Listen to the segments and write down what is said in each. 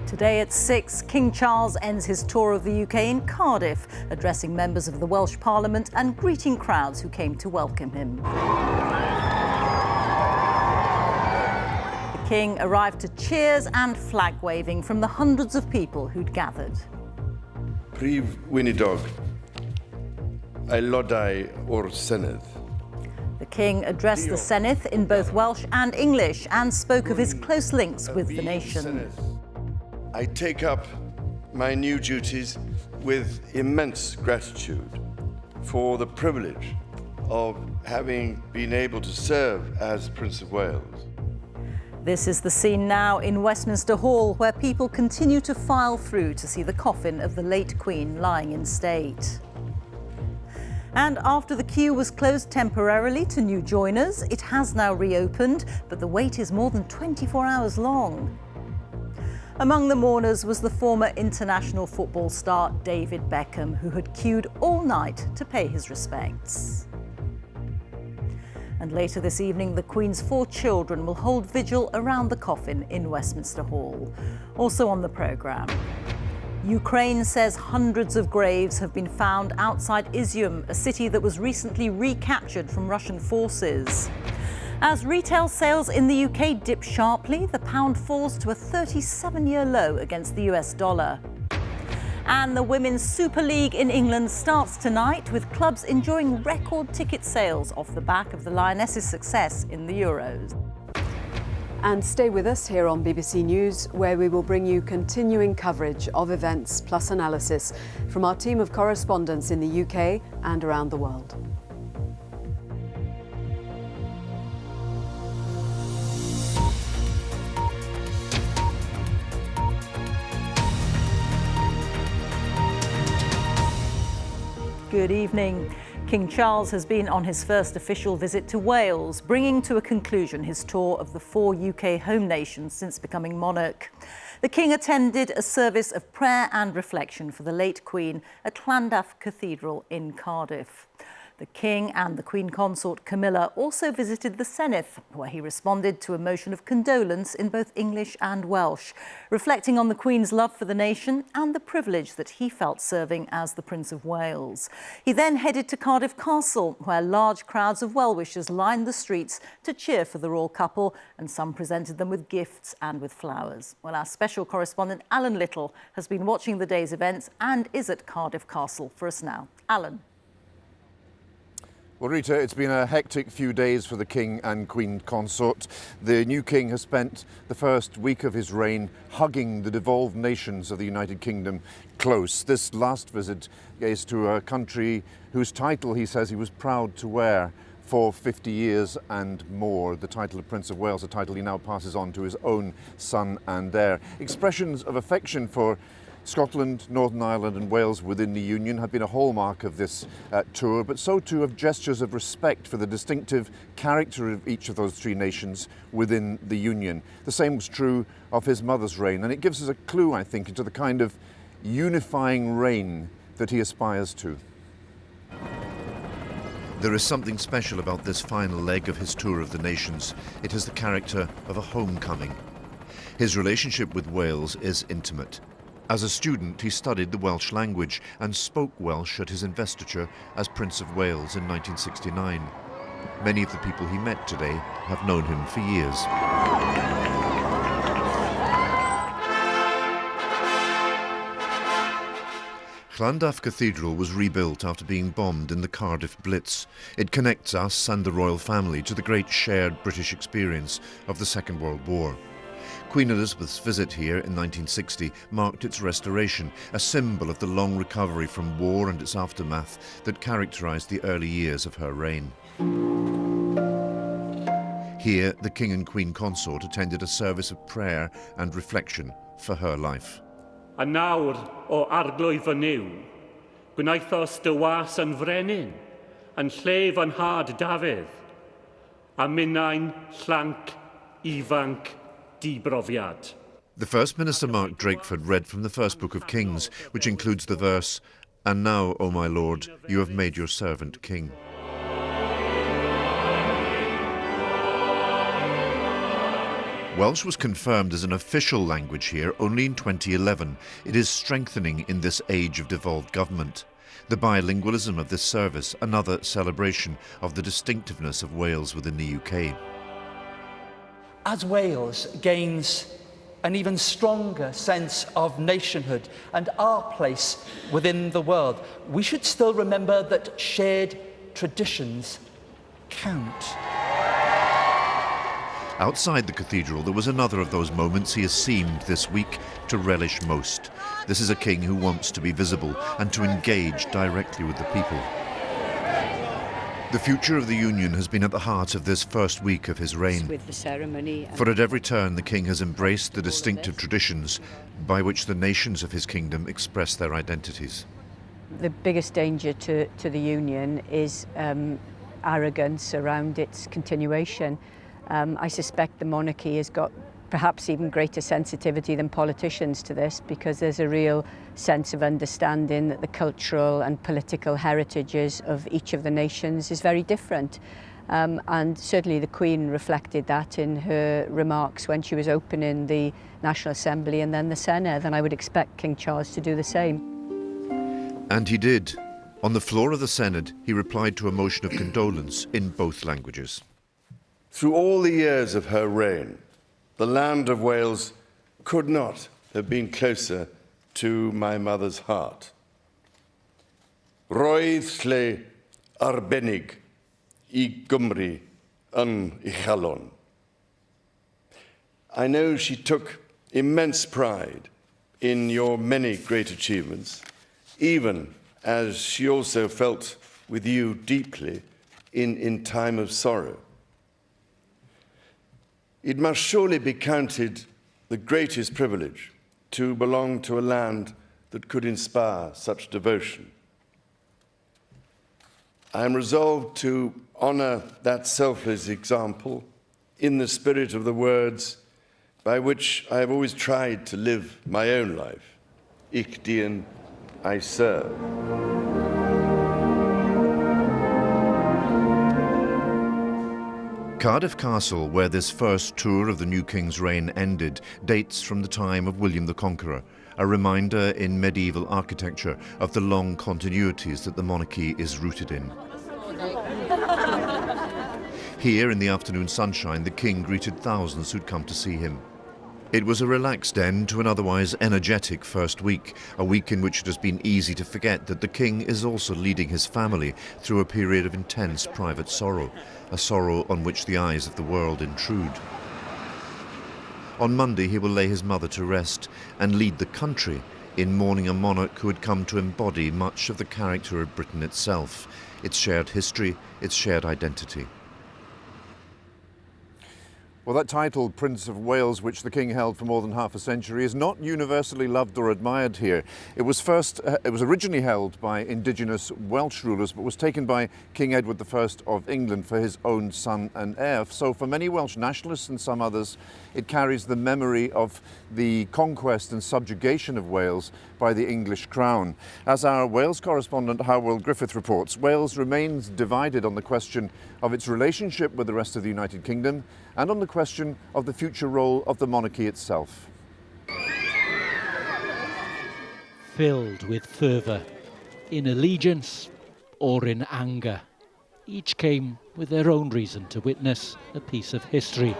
Today at 6, King Charles ends his tour of the UK in Cardiff, addressing members of the Welsh Parliament and greeting crowds who came to welcome him. The King arrived to cheers and flag waving from the hundreds of people who'd gathered. Prif Weinidog, aelodau o'r Senedd. The King addressed the Senedd in both Welsh and English and spoke of his close links with the nation. I take up my new duties with immense gratitude for the privilege of having been able to serve as Prince of Wales. This is the scene now in Westminster Hall, where people continue to file through to see the coffin of the late Queen lying in state. And after the queue was closed temporarily to new joiners, it has now reopened, but the wait is more than 24 hours long. Among the mourners was the former international football star David Beckham, who had queued all night to pay his respects. And later this evening, the Queen's 4 children will hold vigil around the coffin in Westminster Hall. Also on the programme, Ukraine says hundreds of graves have been found outside Izium, a city that was recently recaptured from Russian forces. As retail sales in the UK dip sharply, the pound falls to a 37-year low against the US dollar. And the Women's Super League in England starts tonight, with clubs enjoying record ticket sales off the back of the Lionesses' success in the Euros. And stay with us here on BBC News, where we will bring you continuing coverage of events plus analysis from our team of correspondents in the UK and around the world. Good evening. King Charles has been on his first official visit to Wales, bringing to a conclusion his tour of the 4 UK home nations since becoming monarch. The King attended a service of prayer and reflection for the late Queen at Llandaff Cathedral in Cardiff. The King and the Queen Consort Camilla also visited the Senedd, where he responded to a motion of condolence in both English and Welsh, reflecting on the Queen's love for the nation and the privilege that he felt serving as the Prince of Wales. He then headed to Cardiff Castle, where large crowds of well-wishers lined the streets to cheer for the royal couple, and some presented them with gifts and with flowers. Well, our special correspondent Alan Little has been watching the day's events and is at Cardiff Castle for us now. Alan. Well, Rita, it's been a hectic few days for the King and Queen Consort. The new King has spent the first week of his reign hugging the devolved nations of the United Kingdom close. This last visit is to a country whose title he says he was proud to wear for 50 years and more, the title of Prince of Wales, a title he now passes on to his own son and heir. Expressions of affection for Scotland, Northern Ireland and Wales within the Union have been a hallmark of this tour, but so too have gestures of respect for the distinctive character of each of those 3 nations within the Union. The same was true of his mother's reign, and it gives us a clue, I think, into the kind of unifying reign that he aspires to. There is something special about this final leg of his tour of the nations. It has the character of a homecoming. His relationship with Wales is intimate. As a student, he studied the Welsh language and spoke Welsh at his investiture as Prince of Wales in 1969. Many of the people he met today have known him for years. Llandaff Cathedral was rebuilt after being bombed in the Cardiff Blitz. It connects us and the royal family to the great shared British experience of the Second World War. Queen Elizabeth's visit here in 1960 marked its restoration, a symbol of the long recovery from war and its aftermath that characterised the early years of her reign. Here, the King and Queen Consort attended a service of prayer and reflection for her life. A nawr o arglwydd fy niw, gwnaethos dy was yn frenin, yn llef yn had Dafydd, a minnau'n llanc ifanc dibrofiad. The First Minister Mark Drakeford read from the first book of Kings, which includes the verse, "And now, O my Lord, you have made your servant king." Welsh was confirmed as an official language here only in 2011. It is strengthening in this age of devolved government. The bilingualism of this service, another celebration of the distinctiveness of Wales within the UK. As Wales gains an even stronger sense of nationhood and our place within the world, we should still remember that shared traditions count. Outside the cathedral, there was another of those moments he has seemed this week to relish most. This is a king who wants to be visible and to engage directly with the people. The future of the Union has been at the heart of this first week of his reign. With the ceremony. For at every turn, the king has embraced the distinctive traditions by which the nations of his kingdom express their identities. The biggest danger to the Union is arrogance around its continuation. I suspect the monarchy has got perhaps even greater sensitivity than politicians to this, because there's a real sense of understanding that the cultural and political heritages of each of the nations is very different. And certainly the Queen reflected that in her remarks when she was opening the National Assembly and then the Senedd, and I would expect King Charles to do the same. And he did. On the floor of the Senedd, he replied to a motion of condolence in both languages. Through all the years of her reign, the land of Wales could not have been closer to my mother's heart. Roedd lle arbennig I Gymru yn Uchelon. I know she took immense pride in your many great achievements, even as she also felt with you deeply in time of sorrow. It must surely be counted the greatest privilege to belong to a land that could inspire such devotion. I am resolved to honour that selfless example in the spirit of the words by which I have always tried to live my own life. Ich dien, I serve. Cardiff Castle, where this first tour of the new king's reign ended, dates from the time of William the Conqueror, a reminder in medieval architecture of the long continuities that the monarchy is rooted in. Here, in the afternoon sunshine, the king greeted thousands who'd come to see him. It was a relaxed end to an otherwise energetic first week, a week in which it has been easy to forget that the king is also leading his family through a period of intense private sorrow, a sorrow on which the eyes of the world intrude. On Monday, he will lay his mother to rest and lead the country in mourning a monarch who had come to embody much of the character of Britain itself, its shared history, its shared identity. Well, that title, Prince of Wales, which the King held for more than half a century, is not universally loved or admired here. It was originally held by indigenous Welsh rulers, but was taken by King Edward I of England for his own son and heir. So for many Welsh nationalists and some others, it carries the memory of the conquest and subjugation of Wales by the English crown. As our Wales correspondent Hywel Griffith reports, Wales remains divided on the question of its relationship with the rest of the United Kingdom and on the question of the future role of the monarchy itself. Filled with fervour, in allegiance or in anger, each came with their own reason to witness a piece of history.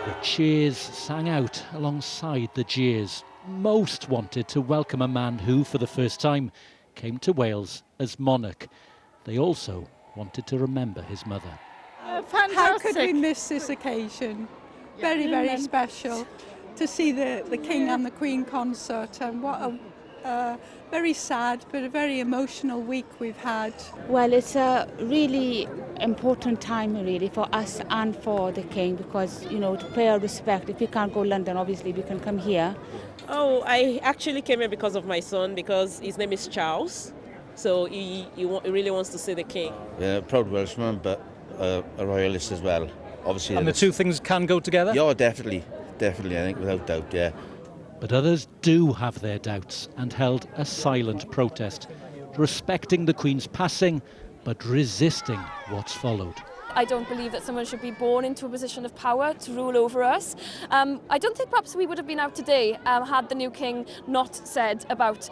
The cheers sang out alongside the jeers. Most wanted to welcome a man who, for the first time, came to Wales as monarch. They also wanted to remember his mother. Fantastic. How could we miss this occasion? Very, very special to see the King and the Queen concert, and what a very sad but a very emotional week we've had. Well, it's a really important time really for us and for the King, because, you know, to pay our respect. If we can't go to London, obviously we can come here. Oh, I actually came here because of my son, because his name is Charles. So he really wants to see the King. Yeah, proud Welshman, but a royalist as well, obviously. And the two things can go together? Yeah, definitely, I think, without doubt, yeah. But others do have their doubts and held a silent protest, respecting the Queen's passing, but resisting what's followed. I don't believe that someone should be born into a position of power to rule over us. I don't think perhaps we would have been out today had the new king not said about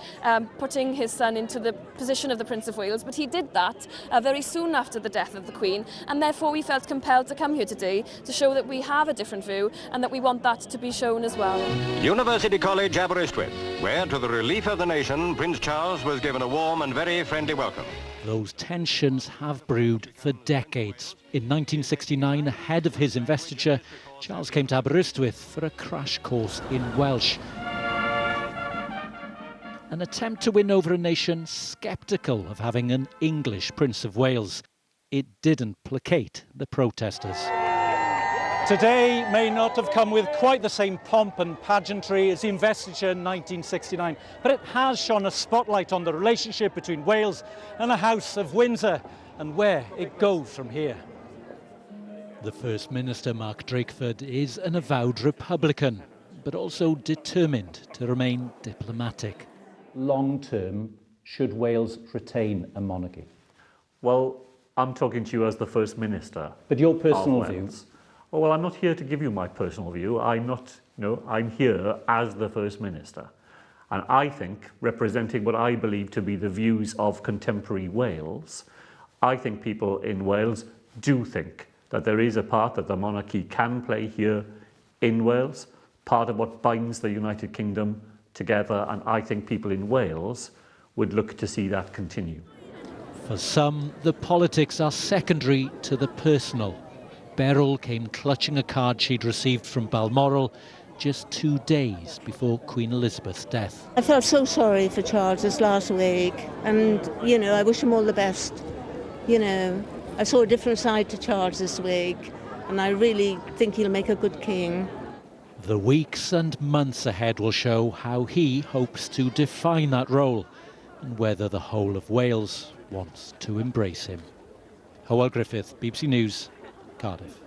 putting his son into the position of the Prince of Wales, but he did that very soon after the death of the Queen, and therefore we felt compelled to come here today to show that we have a different view and that we want that to be shown as well. University College, Aberystwyth, where to the relief of the nation, Prince Charles was given a warm and very friendly welcome. Those tensions have brewed for decades. In 1969, ahead of his investiture, Charles came to Aberystwyth for a crash course in Welsh. An attempt to win over a nation sceptical of having an English Prince of Wales. It didn't placate the protesters. Today may not have come with quite the same pomp and pageantry as the investiture in 1969, but it has shone a spotlight on the relationship between Wales and the House of Windsor and where it goes from here. The First Minister, Mark Drakeford, is an avowed Republican, but also determined to remain diplomatic. Long term, should Wales retain a monarchy? Well, I'm talking to you as the First Minister. But your personal view? Oh, well, I'm not here to give you my personal view. I'm here as the First Minister. And I think, representing what I believe to be the views of contemporary Wales, I think people in Wales do think that there is a part that the monarchy can play here in Wales, part of what binds the United Kingdom together, and I think people in Wales would look to see that continue. For some, the politics are secondary to the personal. Beryl came clutching a card she'd received from Balmoral just 2 days before Queen Elizabeth's death. I felt so sorry for Charles this last week, and, I wish him all the best. I saw a different side to Charles this week, and I really think he'll make a good king. The weeks and months ahead will show how he hopes to define that role and whether the whole of Wales wants to embrace him. Hywel Griffith, BBC News, Cardiff.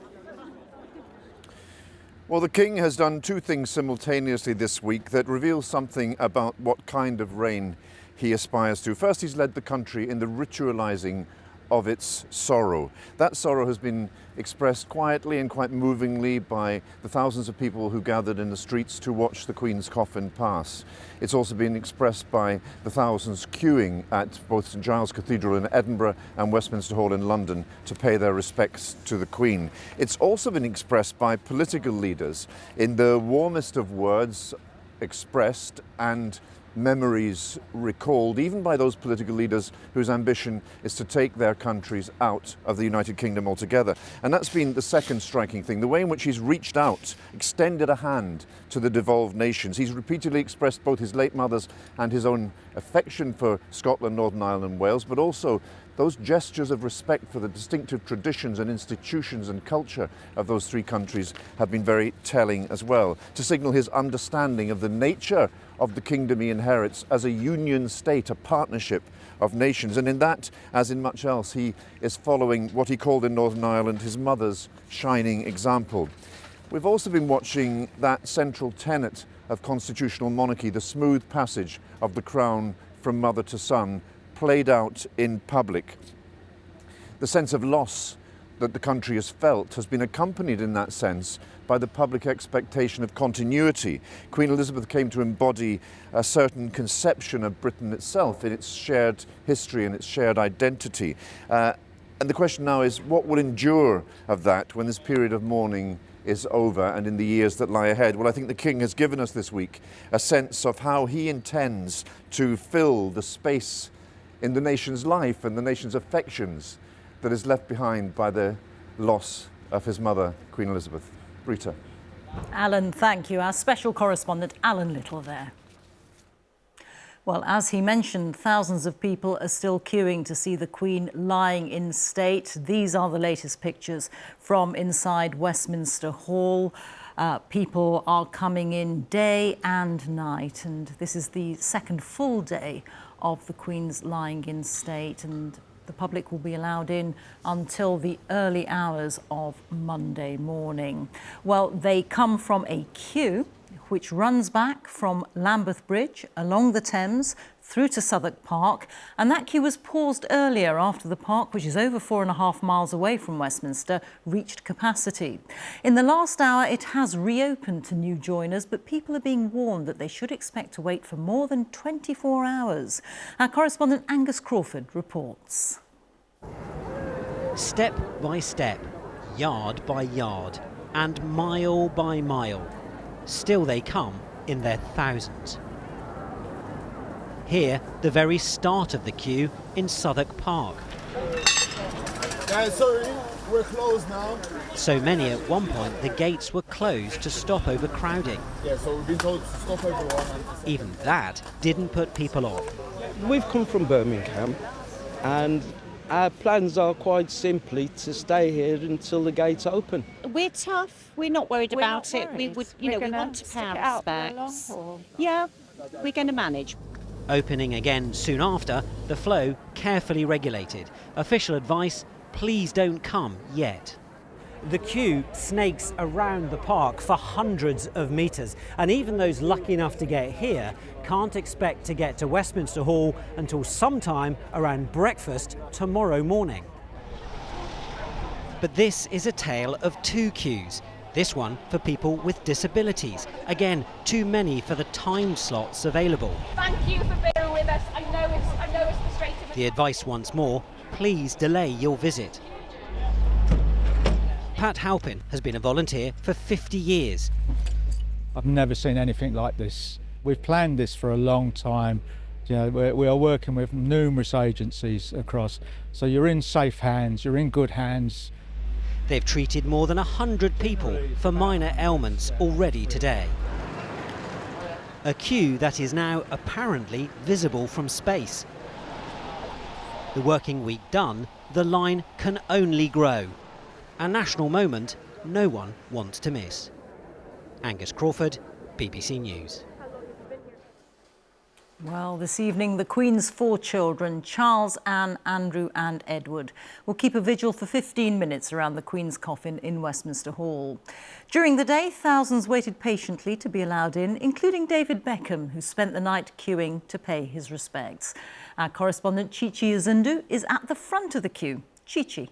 Well, the King has done two things simultaneously this week that reveal something about what kind of reign he aspires to. First, he's led the country in the ritualising of its sorrow. That sorrow has been expressed quietly and quite movingly by the thousands of people who gathered in the streets to watch the Queen's coffin pass. It's also been expressed by the thousands queuing at both St Giles Cathedral in Edinburgh and Westminster Hall in London to pay their respects to the Queen. It's also been expressed by political leaders in the warmest of words expressed and memories recalled, even by those political leaders whose ambition is to take their countries out of the United Kingdom altogether. And that's been the second striking thing, the way in which he's reached out, extended a hand to the devolved nations. He's repeatedly expressed both his late mother's and his own affection for Scotland, Northern Ireland and Wales, but also those gestures of respect for the distinctive traditions and institutions and culture of those three countries have been very telling as well, to signal his understanding of the nature of the kingdom he inherits as a union state, a partnership of nations. And in that, as in much else, he is following what he called in Northern Ireland his mother's shining example. We've also been watching that central tenet of constitutional monarchy, the smooth passage of the crown from mother to son, played out in public. The sense of loss that the country has felt has been accompanied in that sense by the public expectation of continuity. Queen Elizabeth came to embody a certain conception of Britain itself in its shared history and its shared identity. And the question now is, what will endure of that when this period of mourning is over and in the years that lie ahead? Well, I think the King has given us this week a sense of how he intends to fill the space in the nation's life and the nation's affections that is left behind by the loss of his mother, Queen Elizabeth. Rita. Alan, thank you. Our special correspondent, Alan Little, there. Well, as he mentioned, thousands of people are still queuing to see the Queen lying in state. These are the latest pictures from inside Westminster Hall. People are coming in day and night, and this is the second full day of the Queen's lying in state, and the public will be allowed in until the early hours of Monday morning. Well, they come from a queue which runs back from Lambeth Bridge, along the Thames, through to Southwark Park, and that queue was paused earlier after the park, which is over 4.5 miles away from Westminster, reached capacity. In the last hour, it has reopened to new joiners, but people are being warned that they should expect to wait for more than 24 hours. Our correspondent Angus Crawford reports. Step by step, yard by yard, and mile by mile, still they come in their thousands. Here, the very start of the queue in Southwark Park. Sorry, we're closed now. So many at one point the gates were closed to stop overcrowding. Yeah, so we've been told to stop everyone. Even that didn't put people off. We've come from Birmingham and our plans are quite simply to stay here until the gates open. We're tough, we're not worried about it. We would, we want to pay our respects. Yeah, we're going to manage. Opening again soon after, the flow carefully regulated. Official advice, please don't come yet. The queue snakes around the park for hundreds of metres, and even those lucky enough to get here can't expect to get to Westminster Hall until sometime around breakfast tomorrow morning. But this is a tale of two queues. This one for people with disabilities. Again, too many for the time slots available. Thank you for bearing with us. I know it's frustrating. The advice once more, please delay your visit. Pat Halpin has been a volunteer for 50 years. I've never seen anything like this. We've planned this for a long time. You know, we are working with numerous agencies across, so you're in safe hands, you're in good hands. They've treated more than 100 people for minor ailments already today. A queue that is now apparently visible from space. The working week done, the line can only grow. A national moment no one wants to miss. Angus Crawford, BBC News. Well, this evening, the Queen's 4 children, Charles, Anne, Andrew and Edward, will keep a vigil for 15 minutes around the Queen's coffin in Westminster Hall. During the day, thousands waited patiently to be allowed in, including David Beckham, who spent the night queuing to pay his respects. Our correspondent Chichi Uzundu is at the front of the queue. Chichi.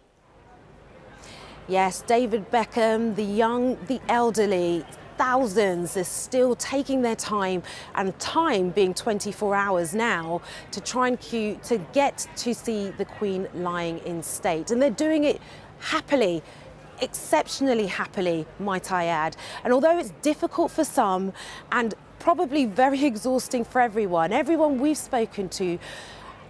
Yes, David Beckham, the young, the elderly, thousands are still taking their time, and time being 24 hours now, to try and queue to get to see the Queen lying in state. And they're doing it happily, exceptionally happily, might I add. And although it's difficult for some and probably very exhausting for everyone we've spoken to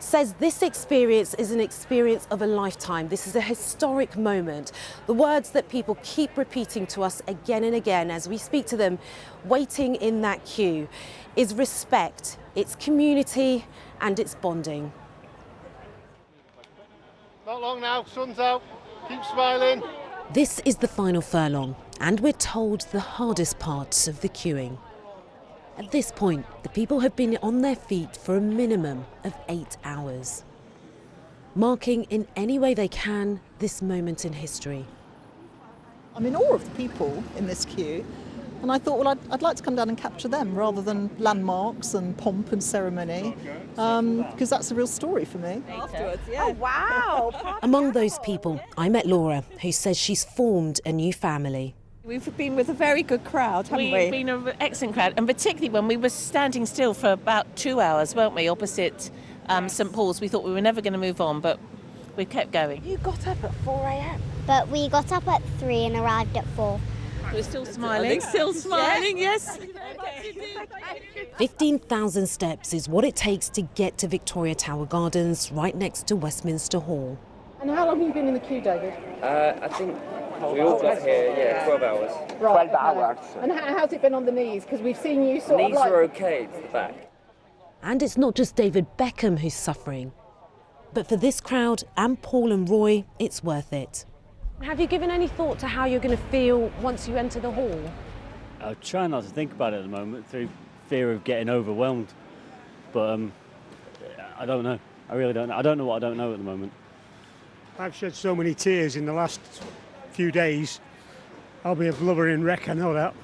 says this experience is an experience of a lifetime. This is a historic moment. The words that people keep repeating to us again and again as we speak to them waiting in that queue is respect, it's community and it's bonding. Not long now, sun's out, keep smiling. This is the final furlong and we're told the hardest parts of the queuing. At this point, the people have been on their feet for a minimum of 8 hours, marking in any way they can this moment in history. I'm in awe of the people in this queue, and I thought, well, I'd like to come down and capture them rather than landmarks and pomp and ceremony, because that's a real story for me. Afterwards, yeah. Oh, wow! Among those people, I met Laura, who says she's formed a new family. We've been with a very good crowd, haven't we? We've been an excellent crowd, and particularly when we were standing still for about 2 hours, weren't we, opposite St Paul's. We thought we were never going to move on, but we kept going. You got up at 4 a.m. But we got up at 3 and arrived at 4. We're still smiling. Still smiling, yes. 15,000 steps is what it takes to get to Victoria Tower Gardens, right next to Westminster Hall. And how long have you been in the queue, David? I think we all got here, 12 hours. Right, 12 hours. And how's it been on the knees? Because we've seen you sort of like... Knees are okay, it's the back. And it's not just David Beckham who's suffering. But for this crowd and Paul and Roy, it's worth it. Have you given any thought to how you're going to feel once you enter the hall? I try not to think about it at the moment through fear of getting overwhelmed. But I don't know. I really don't know. I don't know what I don't know at the moment. I've shed so many tears in the last few days. I'll be a blubbering wreck, I know that.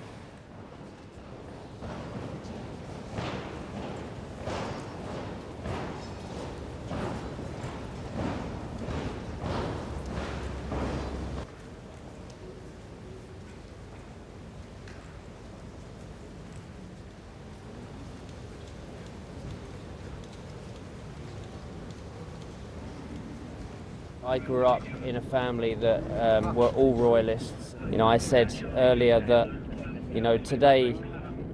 I grew up in a family that were all royalists. You know, I said earlier that, you know, today,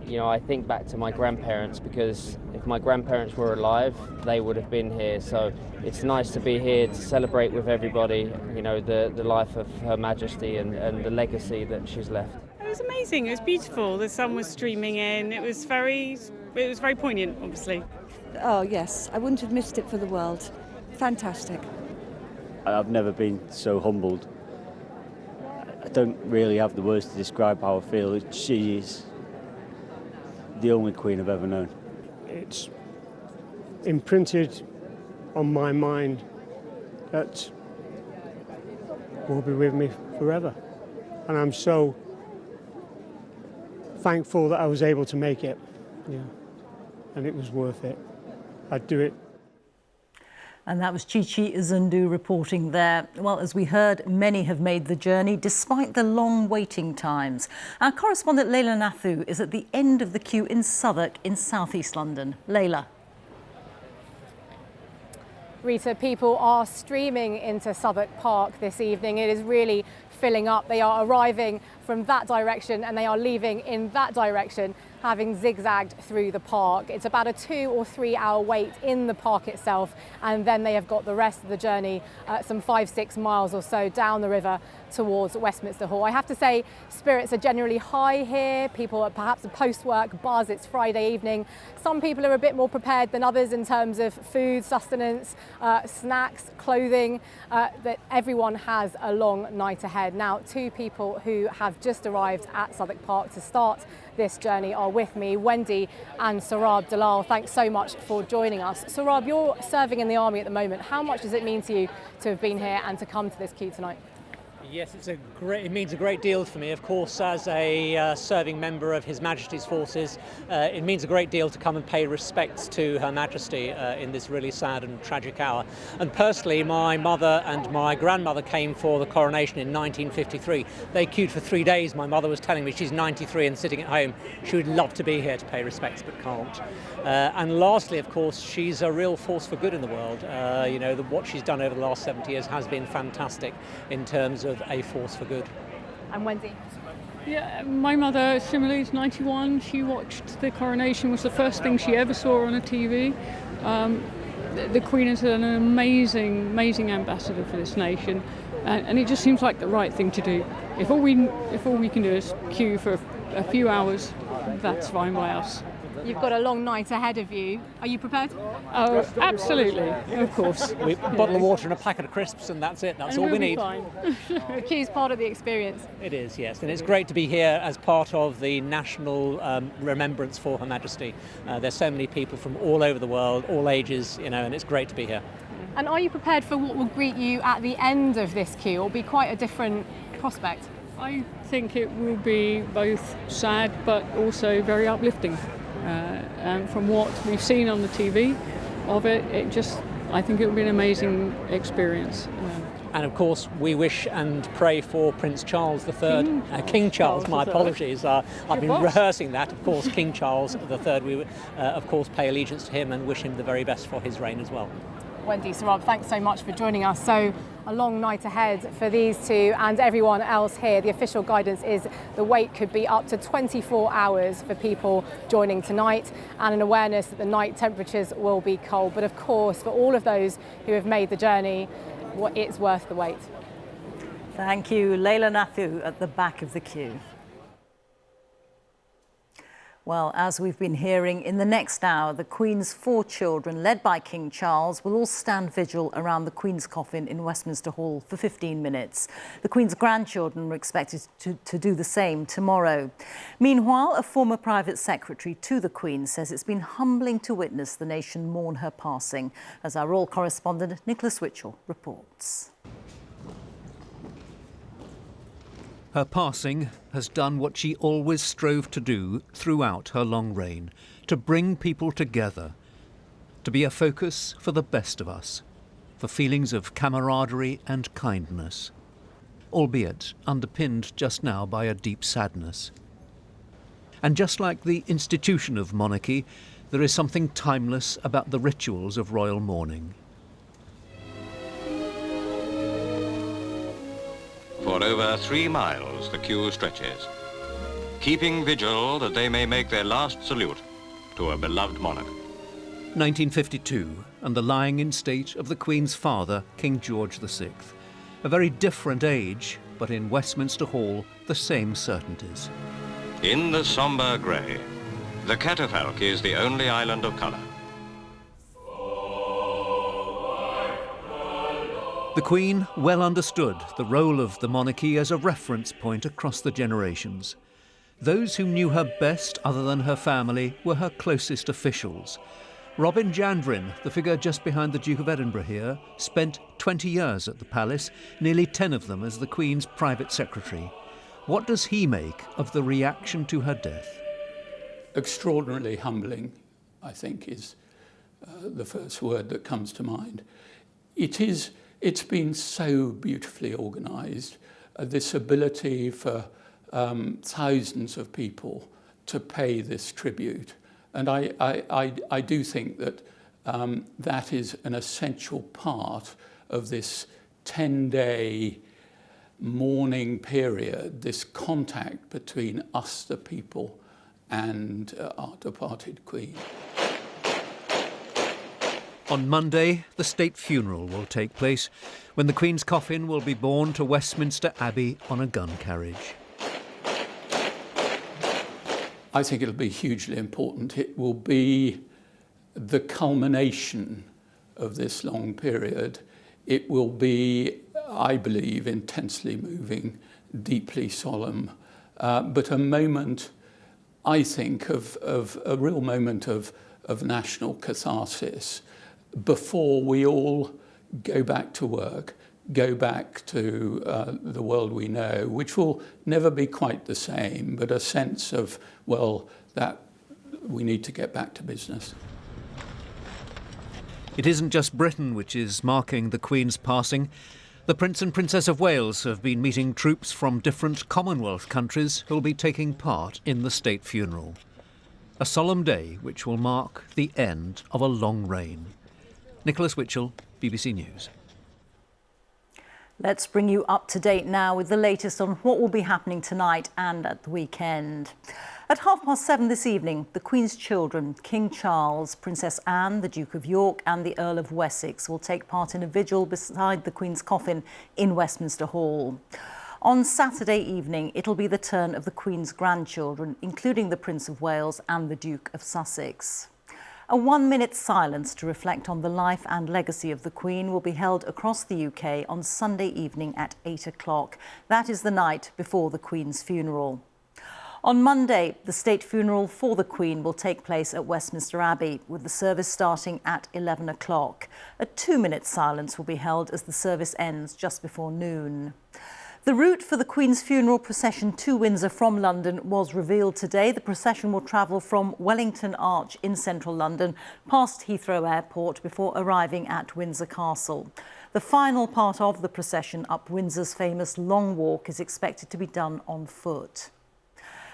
you know, I think back to my grandparents, because if my grandparents were alive, they would have been here. So it's nice to be here to celebrate with everybody, you know, the life of Her Majesty and the legacy that she's left. It was amazing. It was beautiful. The sun was streaming in. It was very poignant, obviously. Oh yes, I wouldn't have missed it for the world. Fantastic. I've never been so humbled. I don't really have the words to describe how I feel. She is the only queen I've ever known. It's imprinted on my mind that will be with me forever. And I'm so thankful that I was able to make it. Yeah. And it was worth it. I'd do it. And that was Chichi Zundu reporting there. Well, as we heard, many have made the journey despite the long waiting times. Our correspondent Leila Nathu is at the end of the queue in Southwark in southeast London. Leila. Rita, people are streaming into Southwark Park this evening. It is really filling up. They are arriving from that direction and they are leaving in that direction, having zigzagged through the park. It's about a 2 or 3 hour wait in the park itself, and then they have got the rest of the journey, some 5-6 miles or so down the river towards Westminster Hall. I have to say, spirits are generally high here. People are perhaps a post-work buzz. It's Friday evening. Some people are a bit more prepared than others in terms of food, sustenance, snacks, clothing, that everyone has a long night ahead. Now, 2 people who have just arrived at Southwark Park to start this journey are with me, Wendy and Sarab Dalal. Thanks so much for joining us. Sarab, you're serving in the army at the moment. How much does it mean to you to have been here and to come to this queue tonight? Yes, it means a great deal for me. Of course, as a serving member of His Majesty's forces, it means a great deal to come and pay respects to Her Majesty in this really sad and tragic hour. And personally, my mother and my grandmother came for the coronation in 1953. They queued for 3 days. My mother was telling me she's 93 and sitting at home. She would love to be here to pay respects, but can't. And lastly, of course, she's a real force for good in the world. You know, what she's done over the last 70 years has been fantastic in terms of a force for good. And Wendy? Yeah, my mother, similarly, is 91. She watched the coronation, was the first thing she ever saw on a TV. The Queen is an amazing, amazing ambassador for this nation, and it just seems like the right thing to do. If all we can do is queue for a few hours, that's fine by us. You've got a long night ahead of you. Are you prepared? Oh, absolutely, of course. A bottle of water and a packet of crisps, and that's it. That's all we need. The queue's part of the experience. It is, yes, and it's great to be here as part of the national remembrance for Her Majesty. There's so many people from all over the world, all ages, you know, and it's great to be here. And are you prepared for what will greet you at the end of this queue? It will be quite a different prospect. I think it will be both sad but also very uplifting. And from what we've seen on the TV of it, I think it will be an amazing experience. And of course, we wish and pray for Prince Charles III, King Charles, my apologies. I've been rehearsing that. Of course, King Charles III, we of course pay allegiance to him and wish him the very best for his reign as well. Wendy, Sarab, thanks so much for joining us. So a long night ahead for these two and everyone else here. The official guidance is the wait could be up to 24 hours for people joining tonight, and an awareness that the night temperatures will be cold. But of course, for all of those who have made the journey, it's worth the wait. Thank you, Leila Nathu at the back of the queue. Well, as we've been hearing, in the next hour, the Queen's 4 children, led by King Charles, will all stand vigil around the Queen's coffin in Westminster Hall for 15 minutes. The Queen's grandchildren are expected to do the same tomorrow. Meanwhile, a former private secretary to the Queen says it's been humbling to witness the nation mourn her passing, as our royal correspondent Nicholas Witchell reports. Her passing has done what she always strove to do throughout her long reign, to bring people together, to be a focus for the best of us, for feelings of camaraderie and kindness, albeit underpinned just now by a deep sadness. And just like the institution of monarchy, there is something timeless about the rituals of royal mourning. For over 3 miles the queue stretches, keeping vigil that they may make their last salute to a beloved monarch. 1952, and the lying in state of the Queen's father, King George VI. A very different age, but in Westminster Hall, the same certainties. In the sombre grey, the catafalque is the only island of colour. The Queen well understood the role of the monarchy as a reference point across the generations. Those who knew her best other than her family were her closest officials. Robin Jandrin, the figure just behind the Duke of Edinburgh here, spent 20 years at the palace, nearly 10 of them as the Queen's private secretary. What does he make of the reaction to her death? Extraordinarily humbling, I think, is the first word that comes to mind. It's been so beautifully organised, this ability for thousands of people to pay this tribute. And I do think that that is an essential part of this 10-day mourning period, this contact between us, the people, and our departed Queen. On Monday, the state funeral will take place, when the Queen's coffin will be borne to Westminster Abbey on a gun carriage. I think it'll be hugely important. It will be the culmination of this long period. It will be, I believe, intensely moving, deeply solemn, but a moment, I think, of a real moment of national catharsis before we all go back to work, go back to the world we know, which will never be quite the same, but a sense of, well, that we need to get back to business. It isn't just Britain which is marking the Queen's passing. The Prince and Princess of Wales have been meeting troops from different Commonwealth countries who will be taking part in the state funeral. A solemn day which will mark the end of a long reign. Nicholas Witchell, BBC News. Let's bring you up to date now with the latest on what will be happening tonight and at the weekend. At 7:30 this evening, the Queen's children, King Charles, Princess Anne, the Duke of York and the Earl of Wessex will take part in a vigil beside the Queen's coffin in Westminster Hall. On Saturday evening, it'll be the turn of the Queen's grandchildren, including the Prince of Wales and the Duke of Sussex. A 1-minute silence to reflect on the life and legacy of the Queen will be held across the UK on Sunday evening at 8 o'clock. That is the night before the Queen's funeral. On Monday, the state funeral for the Queen will take place at Westminster Abbey, with the service starting at 11 o'clock. A 2-minute silence will be held as the service ends just before noon. The route for the Queen's funeral procession to Windsor from London was revealed today. The procession will travel from Wellington Arch in central London, past Heathrow Airport, before arriving at Windsor Castle. The final part of the procession up Windsor's famous Long Walk is expected to be done on foot.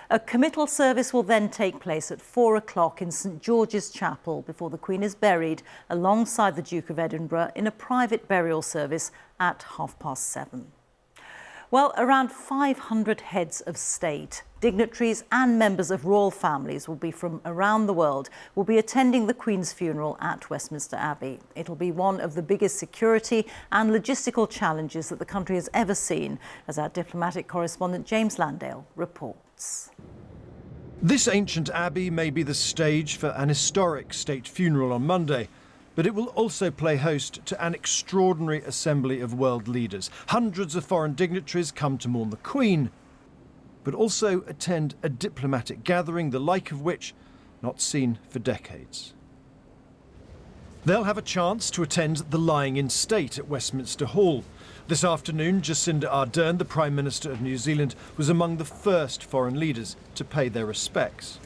A committal service will then take place at 4 o'clock in St George's Chapel before the Queen is buried alongside the Duke of Edinburgh in a private burial service at 7:30. Well, around 500 heads of state, dignitaries and members of royal families will be from around the world will be attending the Queen's funeral at Westminster Abbey. It'll be one of the biggest security and logistical challenges that the country has ever seen, as our diplomatic correspondent James Landale reports. This ancient abbey may be the stage for an historic state funeral on Monday, but it will also play host to an extraordinary assembly of world leaders. Hundreds of foreign dignitaries come to mourn the Queen, but also attend a diplomatic gathering, the like of which not seen for decades. They'll have a chance to attend the lying in state at Westminster Hall. This afternoon, Jacinda Ardern, the Prime Minister of New Zealand, was among the first foreign leaders to pay their respects.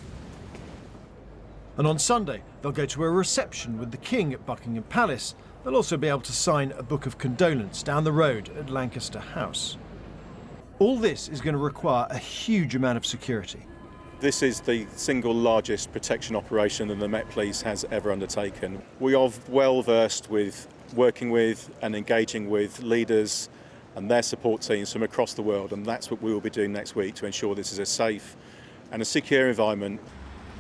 And on Sunday, they'll go to a reception with the King at Buckingham Palace. They'll also be able to sign a book of condolence down the road at Lancaster House. All this is going to require a huge amount of security. This is the single largest protection operation that the Met Police has ever undertaken. We are well versed with working with and engaging with leaders and their support teams from across the world, and that's what we will be doing next week to ensure this is a safe and a secure environment.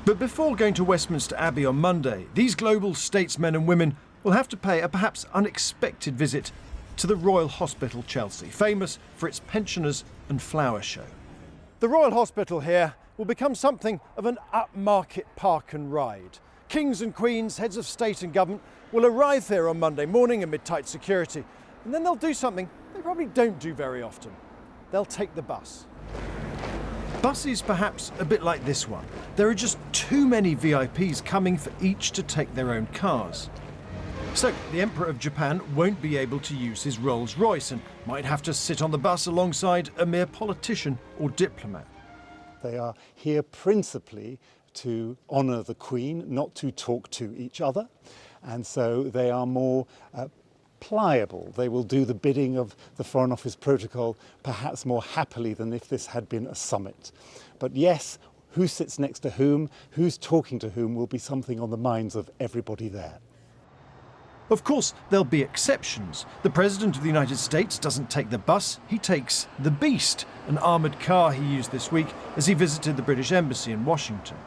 But before going to Westminster Abbey on Monday, these global statesmen and women will have to pay a perhaps unexpected visit to the Royal Hospital Chelsea, famous for its pensioners and flower show. The Royal Hospital here will become something of an upmarket park and ride. Kings and queens, heads of state and government will arrive here on Monday morning amid tight security, and then they'll do something they probably don't do very often. They'll take the bus. Buses perhaps a bit like this one. There are just too many VIPs coming for each to take their own cars. So the Emperor of Japan won't be able to use his Rolls-Royce and might have to sit on the bus alongside a mere politician or diplomat. They are here principally to honour the Queen, not to talk to each other, and so they are more pliable. They will do the bidding of the Foreign Office protocol perhaps more happily than if this had been a summit. But yes, who sits next to whom, who's talking to whom will be something on the minds of everybody there. Of course, there'll be exceptions. The President of the United States doesn't take the bus, he takes the Beast, an armoured car he used this week as he visited the British Embassy in Washington.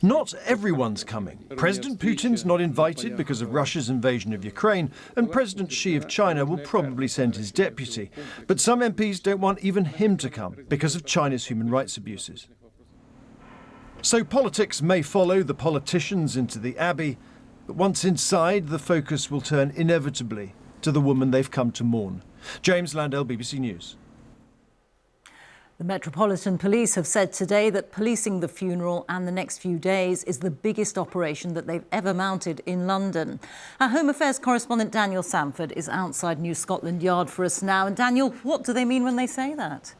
Not everyone's coming. President Putin's not invited because of Russia's invasion of Ukraine, and President Xi of China will probably send his deputy. But some MPs don't want even him to come because of China's human rights abuses. So politics may follow the politicians into the Abbey, but once inside, the focus will turn inevitably to the woman they've come to mourn. James Landell, BBC News. The Metropolitan Police have said today that policing the funeral and the next few days is the biggest operation that they've ever mounted in London. Our Home Affairs correspondent Daniel Sanford is outside New Scotland Yard for us now. And Daniel, what do they mean when they say that?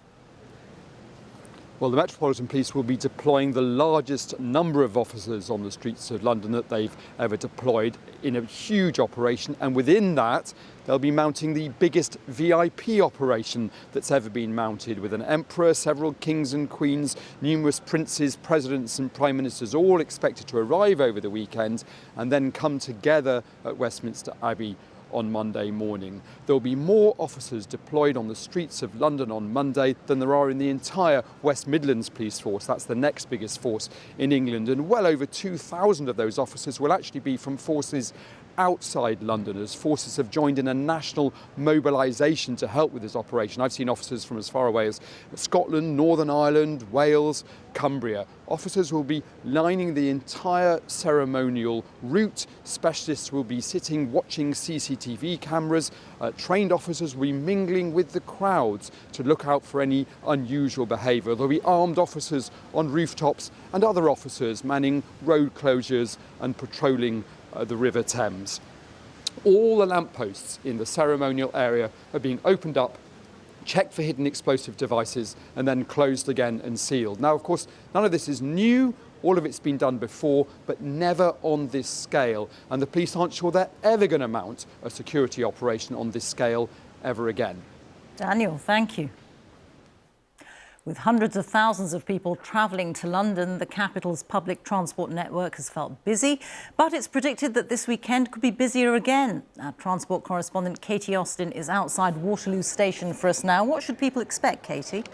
Well, the Metropolitan Police will be deploying the largest number of officers on the streets of London that they've ever deployed in a huge operation. And within that, they'll be mounting the biggest VIP operation that's ever been mounted, with an emperor, several kings and queens, numerous princes, presidents and prime ministers all expected to arrive over the weekend and then come together at Westminster Abbey on Monday morning. There will be more officers deployed on the streets of London on Monday than there are in the entire West Midlands Police Force. That's the next biggest force in England, and well over 2,000 of those officers will actually be from forces outside London, as forces have joined in a national mobilisation to help with this operation. I've seen officers from as far away as Scotland, Northern Ireland, Wales, Cumbria. Officers will be lining the entire ceremonial route. Specialists will be sitting watching CCTV cameras. Trained officers will be mingling with the crowds to look out for any unusual behaviour. There'll be armed officers on rooftops and other officers manning road closures and patrolling the River Thames. All the lampposts in the ceremonial area are being opened up, checked for hidden explosive devices, and then closed again and sealed. Now, of course, none of this is new. All of it's been done before, but never on this scale. And the police aren't sure they're ever going to mount a security operation on this scale ever again. Daniel, thank you. With hundreds of thousands of people travelling to London, the capital's public transport network has felt busy, but it's predicted that this weekend could be busier again. Our transport correspondent Katie Austin is outside Waterloo Station for us now. What should people expect, Katie?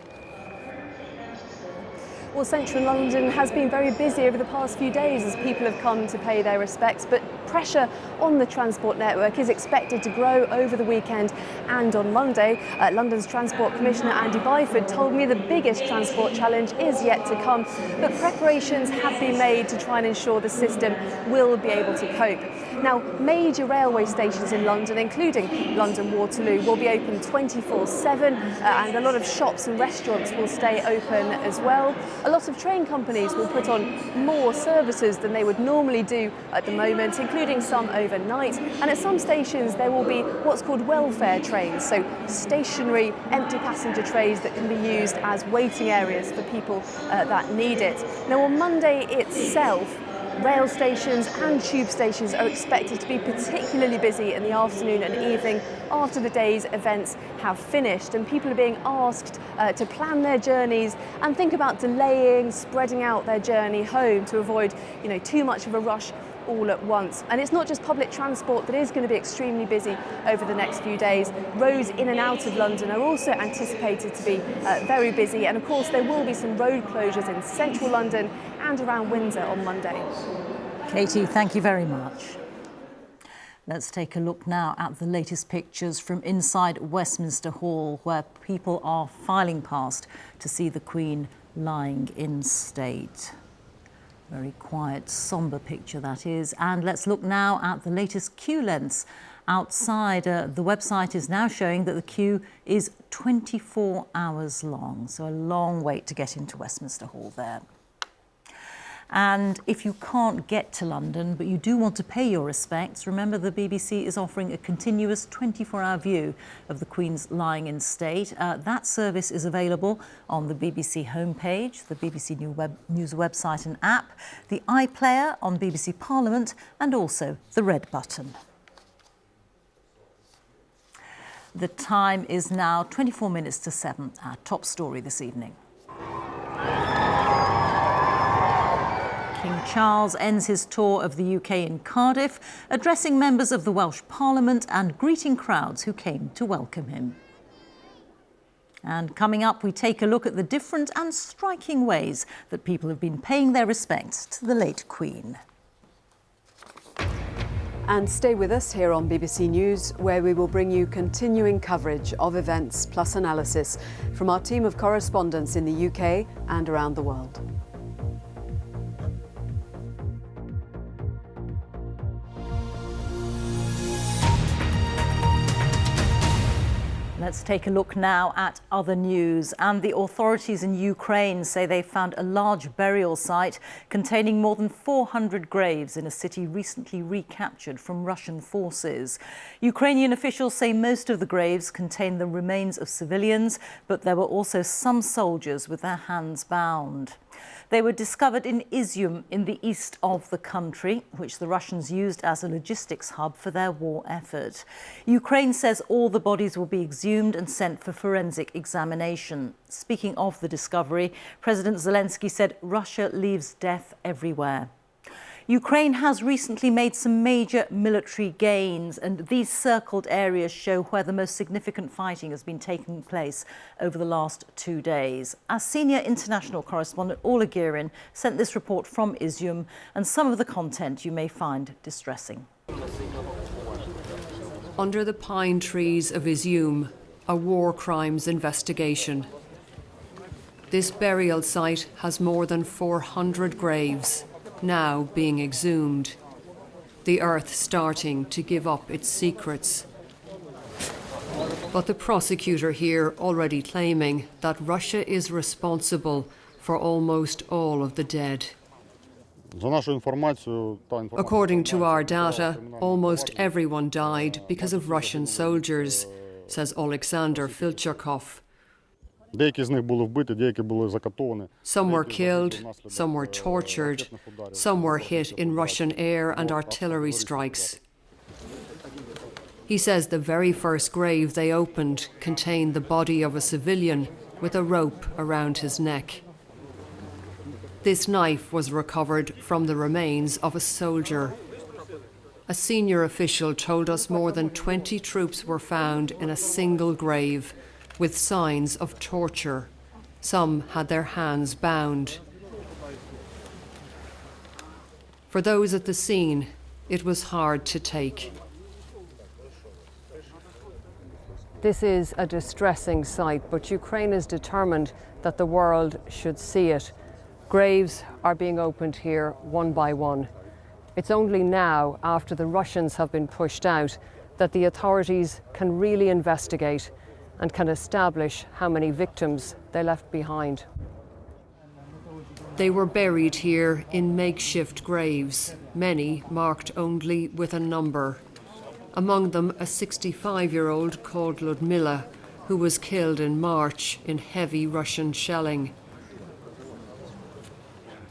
Well, central London has been very busy over the past few days as people have come to pay their respects, but pressure on the transport network is expected to grow over the weekend and on Monday. London's Transport Commissioner Andy Byford told me the biggest transport challenge is yet to come, but preparations have been made to try and ensure the system will be able to cope. Now, major railway stations in London, including London Waterloo, will be open 24/7 and a lot of shops and restaurants will stay open as well. A lot of train companies will put on more services than they would normally do at the moment, including some overnight. And at some stations there will be what's called welfare trains, so stationary empty passenger trays that can be used as waiting areas for people that need it. Now, on Monday itself, rail stations and tube stations are expected to be particularly busy in the afternoon and evening after the day's events have finished, and people are being asked to plan their journeys and think about delaying, spreading out their journey home to avoid, too much of a rush all at once. And it's not just public transport that is going to be extremely busy over the next few days. Roads in and out of London are also anticipated to be very busy. And of course, there will be some road closures in central London and around Windsor on Monday. Katie, thank you very much. Let's take a look now at the latest pictures from inside Westminster Hall, where people are filing past to see the Queen lying in state. Very quiet, sombre picture that is. And let's look now at the latest queue lengths outside. The website is now showing that the queue is 24 hours long, so a long wait to get into Westminster Hall there. And if you can't get to London, but you do want to pay your respects, remember the BBC is offering a continuous 24-hour view of the Queen's lying in state. That service is available on the BBC homepage, the BBC News website and app, the iPlayer on BBC Parliament, and also the red button. The time is now 24 minutes to 7, our top story this evening. King Charles ends his tour of the UK in Cardiff, addressing members of the Welsh Parliament and greeting crowds who came to welcome him. And coming up, we take a look at the different and striking ways that people have been paying their respects to the late Queen. And stay with us here on BBC News, where we will bring you continuing coverage of events plus analysis from our team of correspondents in the UK and around the world. Let's take a look now at other news. And the authorities in Ukraine say they found a large burial site containing more than 400 graves in a city recently recaptured from Russian forces. Ukrainian officials say most of the graves contain the remains of civilians, but there were also some soldiers with their hands bound. They were discovered in Izium in the east of the country, which the Russians used as a logistics hub for their war effort. Ukraine says all the bodies will be exhumed and sent for forensic examination. Speaking of the discovery, President Zelensky said Russia leaves death everywhere. Ukraine has recently made some major military gains, and these circled areas show where the most significant fighting has been taking place over the last 2 days. Our senior international correspondent, Orla Guerin, sent this report from Izium, and some of the content you may find distressing. Under the pine trees of Izium, a war crimes investigation. This burial site has more than 400 graves, now being exhumed, the earth starting to give up its secrets. But the prosecutor here already claiming that Russia is responsible for almost all of the dead. According to our data, almost everyone died because of Russian soldiers, says Alexander Filchakov. Some were killed, some were tortured, some were hit in Russian air and artillery strikes. He says the very first grave they opened contained the body of a civilian with a rope around his neck. This knife was recovered from the remains of a soldier. A senior official told us more than 20 troops were found in a single grave, with signs of torture. Some had their hands bound. For those at the scene, it was hard to take. This is a distressing sight, but Ukraine is determined that the world should see it. Graves are being opened here one by one. It's only now, after the Russians have been pushed out, that the authorities can really investigate and can establish how many victims they left behind. They were buried here in makeshift graves, many marked only with a number. Among them a 65-year-old called Ludmila, who was killed in March in heavy Russian shelling.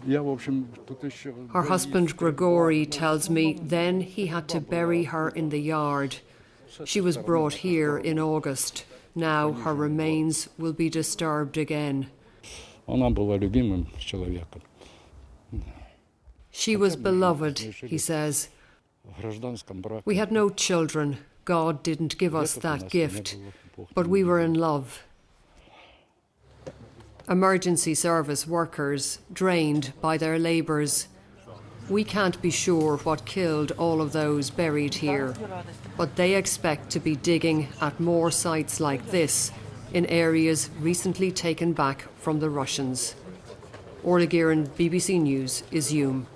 Her husband Grigory tells me then he had to bury her in the yard. She was brought here in August. Now her remains will be disturbed again. She was beloved, he says. We had no children. God didn't give us that gift, but we were in love. Emergency service workers drained by their labours. We can't be sure what killed all of those buried here, but they expect to be digging at more sites like this in areas recently taken back from the Russians. Orla Guerin, BBC News, Izium.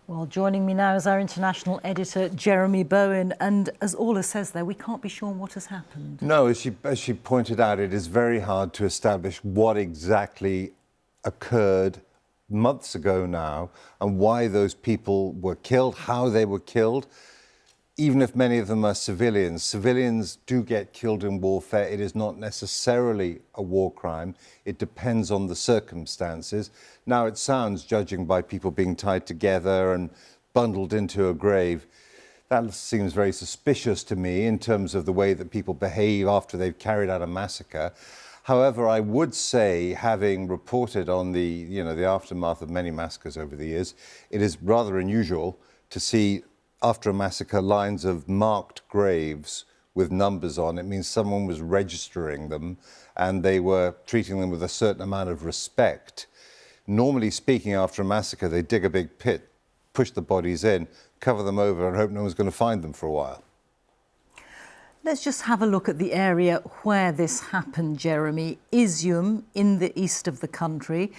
Well, joining me now is our international editor, Jeremy Bowen. And as Orla says there, we can't be sure what has happened. No, as she pointed out, it is very hard to establish what exactly occurred months ago now and why those people were killed, how they were killed. Even if many of them are civilians, civilians do get killed in warfare. It is not necessarily a war crime. It depends on the circumstances. Now, it sounds, judging by people being tied together and bundled into a grave, that seems very suspicious to me in terms of the way that people behave after they've carried out a massacre. However, I would say, having reported on the aftermath of many massacres over the years, it is rather unusual to see after a massacre lines of marked graves with numbers on. It means someone was registering them and they were treating them with a certain amount of respect. Normally speaking, after a massacre, they dig a big pit, push the bodies in, cover them over and hope no one's going to find them for a while. Let's just have a look at the area where this happened, Jeremy. Izium, in the east of the country.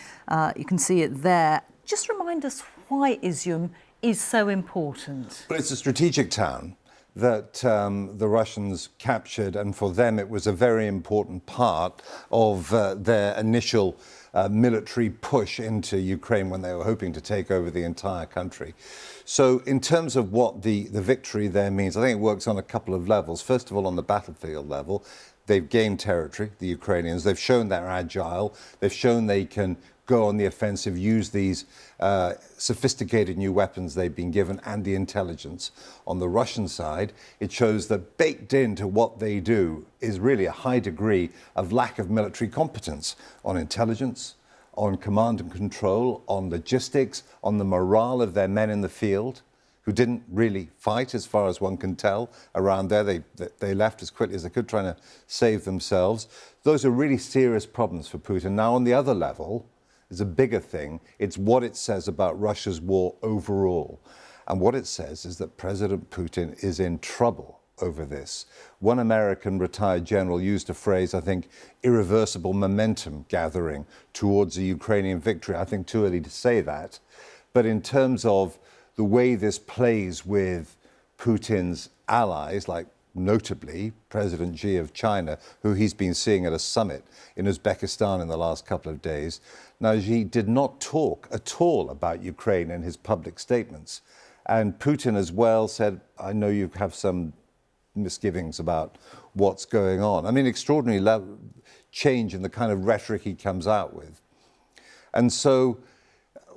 You can see it there. Just remind us why Izium is so important. Well, it's a strategic town that the Russians captured, and for them it was a very important part of their initial military push into Ukraine when they were hoping to take over the entire country. So in terms of what the victory there means, I think it works on a couple of levels. First of all, on the battlefield level, they've gained territory, the Ukrainians. They've shown they're agile. They've shown they can go on the offensive, use these sophisticated new weapons they've been given and the intelligence. On the Russian side, it shows that baked into what they do is really a high degree of lack of military competence on intelligence, on command and control, on logistics, on the morale of their men in the field, who didn't really fight as far as one can tell around there. They left as quickly as they could, trying to save themselves. Those are really serious problems for Putin. Now, on the other level, is a bigger thing. It's what it says about Russia's war overall. And what it says is that President Putin is in trouble over this. One American retired general used a phrase, I think, irreversible momentum gathering towards a Ukrainian victory. I think too early to say that. But in terms of the way this plays with Putin's allies, like notably President Xi of China, who he's been seeing at a summit in Uzbekistan in the last couple of days. Now, Xi did not talk at all about Ukraine in his public statements. And Putin as well said, I know you have some misgivings about what's going on. I mean, extraordinary change in the kind of rhetoric he comes out with. And so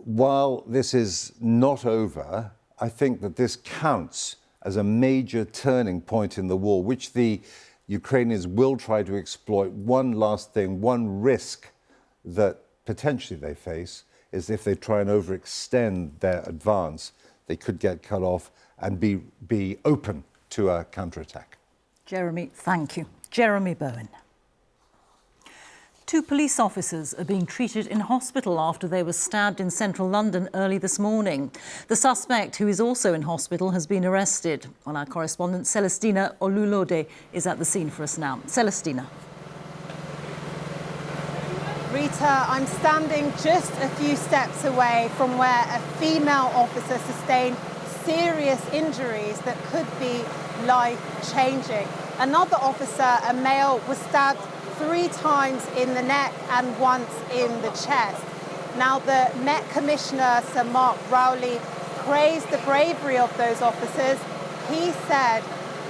while this is not over, I think that this counts as a major turning point in the war, which the Ukrainians will try to exploit. One last thing, one risk that potentially they face is if they try and overextend their advance, they could get cut off and be open to a counterattack. Jeremy, thank you. Jeremy Bowen. 2 police officers are being treated in hospital after they were stabbed in central London early this morning. The suspect, who is also in hospital, has been arrested. Well, our correspondent Celestina Olulode is at the scene for us now. Celestina. Rita, I'm standing just a few steps away from where a female officer sustained serious injuries that could be life-changing. Another officer, a male, was stabbed 3 times in the neck and once in the chest. Now, the Met Commissioner, Sir Mark Rowley, praised the bravery of those officers. He said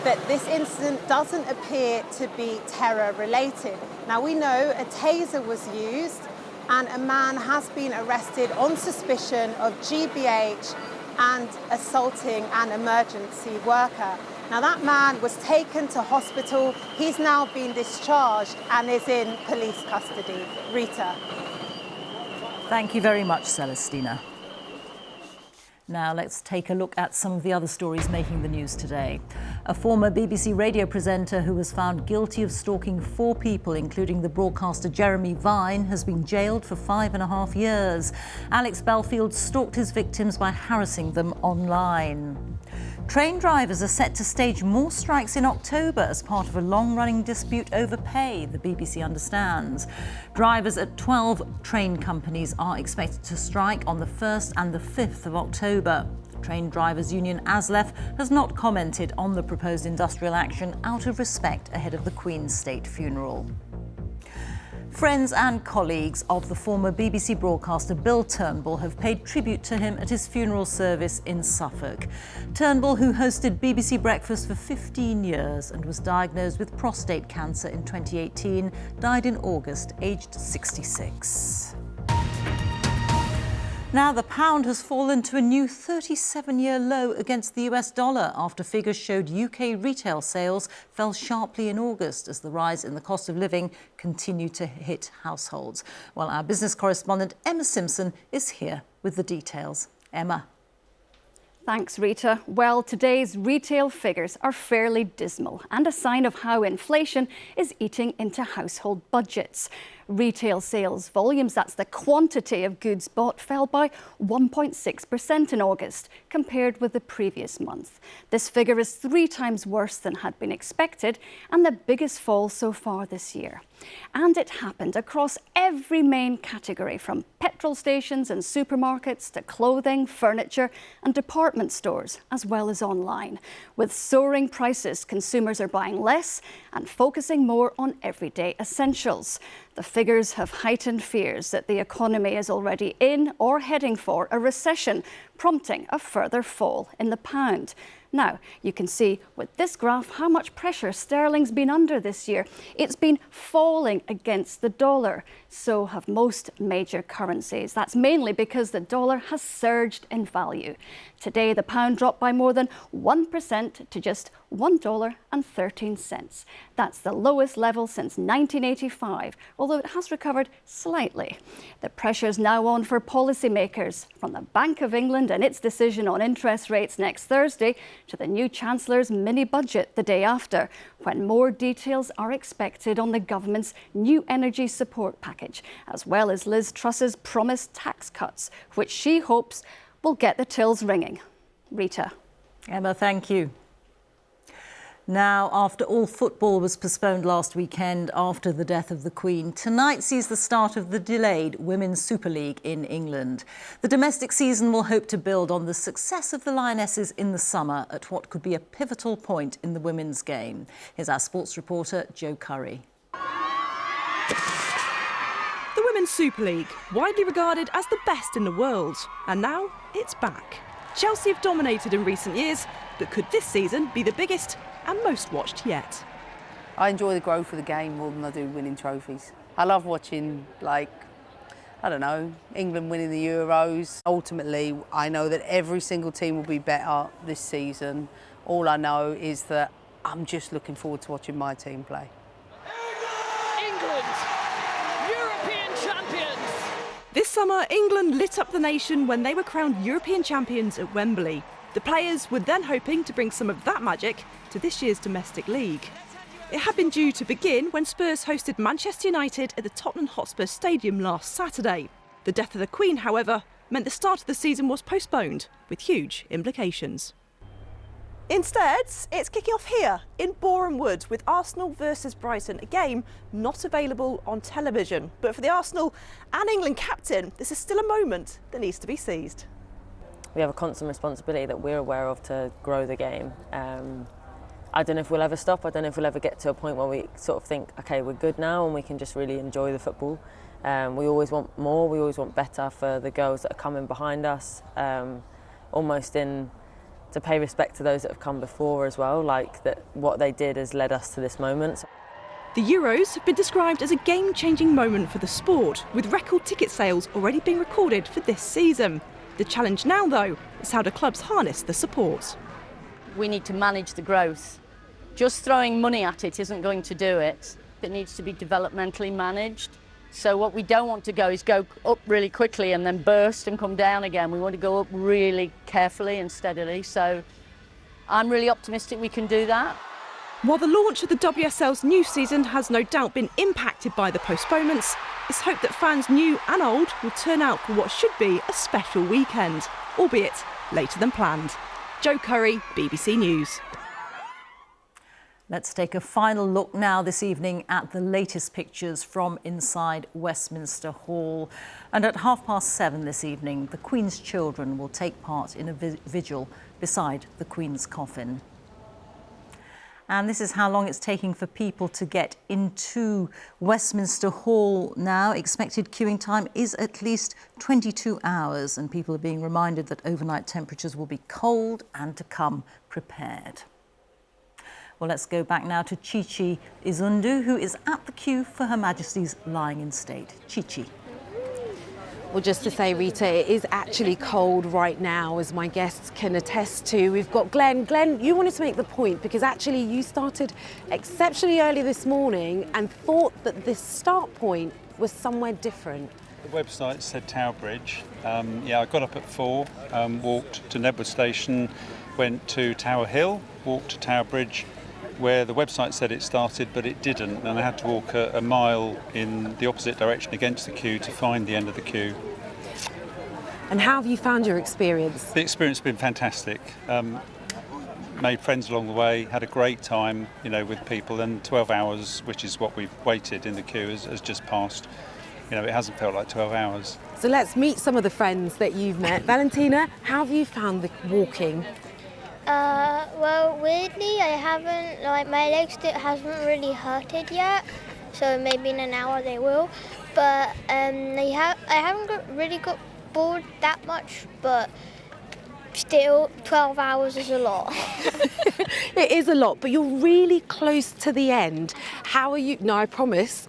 that this incident doesn't appear to be terror-related. Now, we know a taser was used and a man has been arrested on suspicion of GBH and assaulting an emergency worker. Now, that man was taken to hospital. He's now been discharged and is in police custody. Rita. Thank you very much, Celestina. Now let's take a look at some of the other stories making the news today. A former BBC radio presenter who was found guilty of stalking 4 people, including the broadcaster Jeremy Vine, has been jailed for 5.5 years. Alex Belfield stalked his victims by harassing them online. Train drivers are set to stage more strikes in October as part of a long-running dispute over pay, the BBC understands. Drivers at 12 train companies are expected to strike on the 1st and the 5th of October. Train drivers union ASLEF has not commented on the proposed industrial action out of respect ahead of the Queen's state funeral. Friends and colleagues of the former BBC broadcaster Bill Turnbull have paid tribute to him at his funeral service in Suffolk. Turnbull, who hosted BBC Breakfast for 15 years and was diagnosed with prostate cancer in 2018, died in August, aged 66. Now the pound has fallen to a new 37-year low against the US dollar after figures showed UK retail sales fell sharply in August as the rise in the cost of living continued to hit households. Well, our business correspondent Emma Simpson is here with the details. Emma. Thanks, Rita. Well, today's retail figures are fairly dismal and a sign of how inflation is eating into household budgets. Retail sales volumes, that's the quantity of goods bought, fell by 1.6% in August compared with the previous month. This figure is 3 times worse than had been expected and the biggest fall so far this year. And it happened across every main category, from petrol stations and supermarkets to clothing, furniture and department stores, as well as online. With soaring prices, consumers are buying less and focusing more on everyday essentials. The figures have heightened fears that the economy is already in or heading for a recession, prompting a further fall in the pound. Now, you can see with this graph how much pressure sterling's been under this year. It's been falling against the dollar. So have most major currencies. That's mainly because the dollar has surged in value. Today, the pound dropped by more than 1% to just $1.13. That's the lowest level since 1985, although it has recovered slightly. The pressure's now on for policymakers, from the Bank of England and its decision on interest rates next Thursday to the new Chancellor's mini-budget the day after, when more details are expected on the government's new energy support package, as well as Liz Truss's promised tax cuts, which she hopes will get the tills ringing. Rita. Emma, thank you. Now, after all football was postponed last weekend after the death of the Queen, tonight sees the start of the delayed Women's Super League in England. The domestic season will hope to build on the success of the Lionesses in the summer at what could be a pivotal point in the women's game. Here's our sports reporter, Joe Curry. The Women's Super League, widely regarded as the best in the world, and now it's back. Chelsea have dominated in recent years, but could this season be the biggest and most watched yet? I enjoy the growth of the game more than I do winning trophies. I love watching, England winning the Euros. Ultimately, I know that every single team will be better this season. All I know is that I'm just looking forward to watching my team play. England, European champions! This summer, England lit up the nation when they were crowned European champions at Wembley. The players were then hoping to bring some of that magic to this year's domestic league. It had been due to begin when Spurs hosted Manchester United at the Tottenham Hotspur Stadium last Saturday. The death of the Queen, however, meant the start of the season was postponed, with huge implications. Instead, it's kicking off here in Boreham Wood with Arsenal versus Brighton, a game not available on television. But for the Arsenal and England captain, this is still a moment that needs to be seized. We have a constant responsibility that we're aware of to grow the game. I don't know if we'll ever stop. I don't know if we'll ever get to a point where we sort of think, OK, we're good now and we can just really enjoy the football. We always want more, we always want better for the girls that are coming behind us, almost to pay respect to those that have come before as well, what they did has led us to this moment. The Euros have been described as a game-changing moment for the sport, with record ticket sales already being recorded for this season. The challenge now, though, is how do clubs harness the support? We need to manage the growth. Just throwing money at it isn't going to do it. It needs to be developmentally managed. So what we don't want to go is go up really quickly and then burst and come down again. We want to go up really carefully and steadily. So I'm really optimistic we can do that. While the launch of the WSL's new season has no doubt been impacted by the postponements, it's hoped that fans new and old will turn out for what should be a special weekend, albeit later than planned. Jo Curry, BBC News. Let's take a final look now this evening at the latest pictures from inside Westminster Hall. And at 7:30 this evening, the Queen's children will take part in a vigil beside the Queen's coffin. And this is how long it's taking for people to get into Westminster Hall now. Expected queuing time is at least 22 hours, and people are being reminded that overnight temperatures will be cold and to come prepared. Well, let's go back now to Chichi Izundu, who is at the queue for Her Majesty's lying in state. Chichi. Well, just to say, Rita, it is actually cold right now, as my guests can attest to. We've got Glenn. Glenn, you wanted to make the point because actually you started exceptionally early this morning and thought that this start point was somewhere different. The website said Tower Bridge. I got up at 4, walked to Nedwood Station, went to Tower Hill, walked to Tower Bridge, where the website said it started, but it didn't, and I had to walk a mile in the opposite direction against the queue to find the end of the queue. And how have you found your experience? The experience has been fantastic. Made friends along the way, had a great time, with people, and 12 hours, which is what we've waited in the queue, has just passed. It hasn't felt like 12 hours. So let's meet some of the friends that you've met. Valentina, how have you found the walking? Well, weirdly, I haven't, my legs hasn't really hurted yet, so maybe in an hour they will. But I haven't really got bored that much, but still, 12 hours is a lot. It is a lot, but you're really close to the end. How are you? No, I promise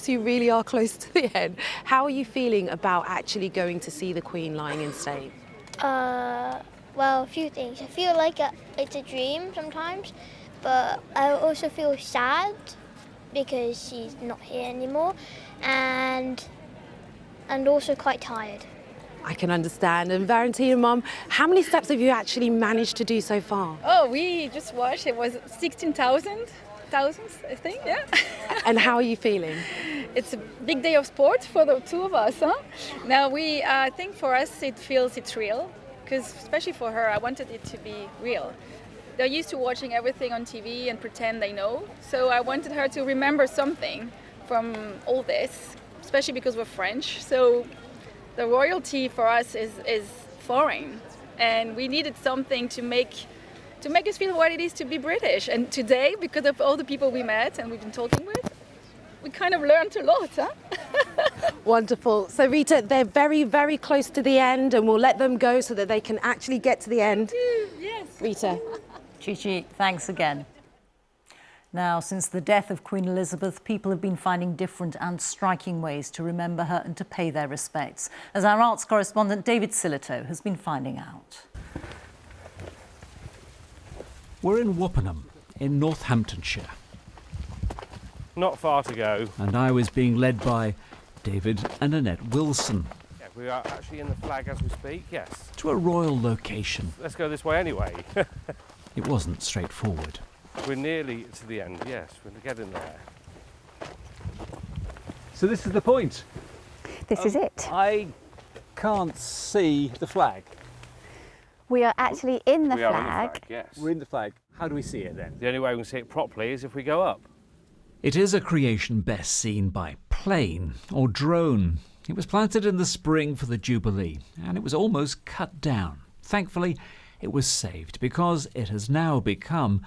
you really are close to the end. How are you feeling about actually going to see the Queen lying in state? Well, a few things. I feel like it's a dream sometimes, but I also feel sad because she's not here anymore, and also quite tired. I can understand. And Valentina, Mum, how many steps have you actually managed to do so far? Oh, we just watched. It was 16,000, I think, yeah. And how are you feeling? It's a big day of sport for the two of us, huh? Now, I think for us it's real. Because especially for her, I wanted it to be real. They're used to watching everything on TV and pretend they know. So I wanted her to remember something from all this, especially because we're French. So the royalty for us is foreign. And we needed something to make us feel what it is to be British. And today, because of all the people we met and we've been talking with, we kind of learned a lot, huh? Wonderful. So Rita, they're very, very close to the end, and we'll let them go so that they can actually get to the end. Yes. Rita. Chichi, thanks again. Now, since the death of Queen Elizabeth, people have been finding different and striking ways to remember her and to pay their respects, as our arts correspondent David Silito has been finding out. We're in Woppenham, in Northamptonshire. Not far to go. And I was being led by David and Annette Wilson. Yeah, we are actually in the flag as we speak, yes. To a royal location. Let's go this way anyway. It wasn't straightforward. We're nearly to the end, yes. We're getting there. So this is the point. This is it. I can't see the flag. We are actually in the we flag. Are in the flag, yes. We're in the flag. How do we see it then? The only way we can see it properly is if we go up. It is a creation best seen by plane or drone. It was planted in the spring for the Jubilee, and it was almost cut down. Thankfully, it was saved because it has now become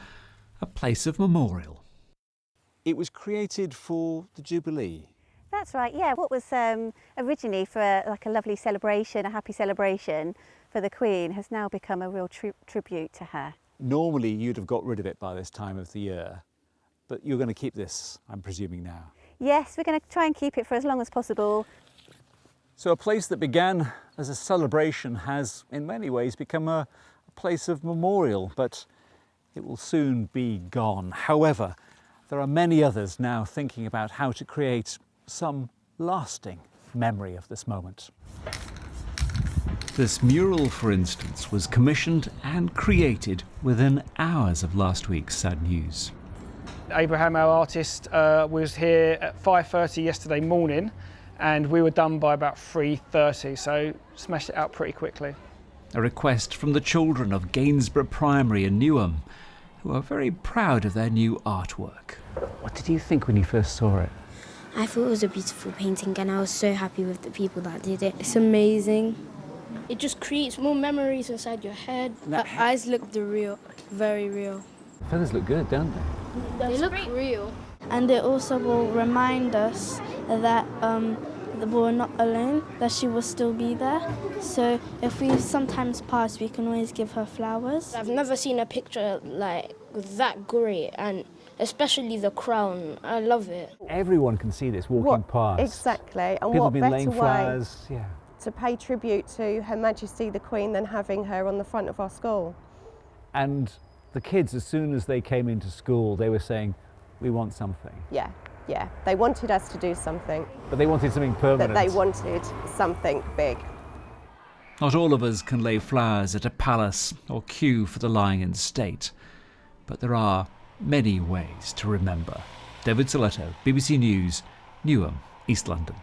a place of memorial. It was created for the Jubilee. That's right, yeah. What was originally for a lovely celebration, a happy celebration for the Queen, has now become a real tribute to her. Normally, you'd have got rid of it by this time of the year. But you're going to keep this, I'm presuming, now? Yes, we're going to try and keep it for as long as possible. So a place that began as a celebration has, in many ways, become a place of memorial, but it will soon be gone. However, there are many others now thinking about how to create some lasting memory of this moment. This mural, for instance, was commissioned and created within hours of last week's sad news. Abraham, our artist, was here at 5:30 yesterday morning, and we were done by about 3:30, so smashed it out pretty quickly. A request from the children of Gainsborough Primary in Newham, who are very proud of their new artwork. What did you think when you first saw it? I thought it was a beautiful painting and I was so happy with the people that did it. It's amazing. It just creates more memories inside your head. The eyes look real, very real. The feathers look good, don't they? They look real. And it also will remind us that we're not alone, that she will still be there. So if we sometimes pass, we can always give her flowers. I've never seen a picture like that great, and especially the crown. I love it. Everyone can see this walking past. Exactly. And People what have been better laying way flowers, to pay tribute to Her Majesty the Queen than having her on the front of our school. And the kids, as soon as they came into school, they were saying, we want something. Yeah. They wanted us to do something. But they wanted something permanent. That they wanted something big. Not all of us can lay flowers at a palace or queue for the lying in state, but there are many ways to remember. David Soletto, BBC News, Newham, East London.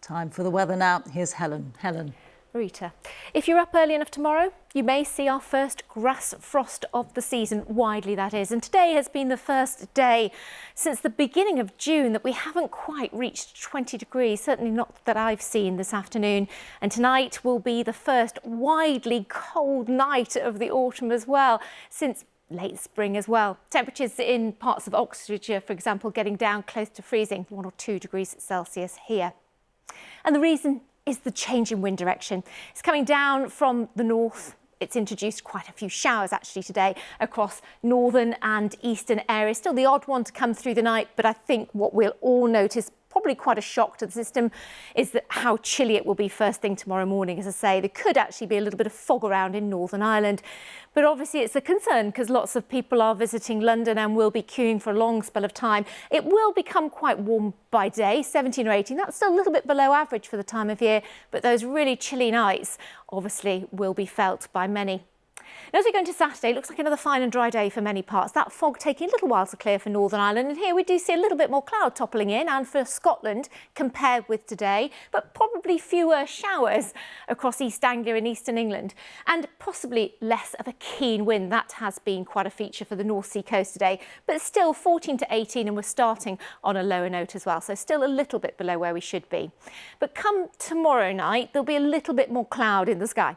Time for the weather now. Here's Helen. Helen. Rita, if you're up early enough tomorrow, you may see our first grass frost of the season, widely that is. And today has been the first day since the beginning of June that we haven't quite reached 20 degrees, certainly not that I've seen this afternoon. And tonight will be the first widely cold night of the autumn as well, since late spring as well. Temperatures in parts of Oxfordshire, for example, getting down close to freezing, 1 or 2 degrees Celsius here. And the reason is the change in wind direction. It's coming down from the north. It's introduced quite a few showers actually today across northern and eastern areas. Still the odd one to come through the night, but I think what we'll all notice, probably quite a shock to the system, is that how chilly it will be first thing tomorrow morning. As I say, there could actually be a little bit of fog around in Northern Ireland. But obviously it's a concern because lots of people are visiting London and will be queuing for a long spell of time. It will become quite warm by day, 17 or 18. That's still a little bit below average for the time of year, but those really chilly nights obviously will be felt by many. Now, as we go into Saturday, it looks like another fine and dry day for many parts. That fog taking a little while to clear for Northern Ireland. And here we do see a little bit more cloud toppling in, and for Scotland compared with today, but probably fewer showers across East Anglia and Eastern England, and possibly less of a keen wind. That has been quite a feature for the North Sea coast today, but still 14 to 18, and we're starting on a lower note as well. So still a little bit below where we should be. But come tomorrow night, there'll be a little bit more cloud in the sky.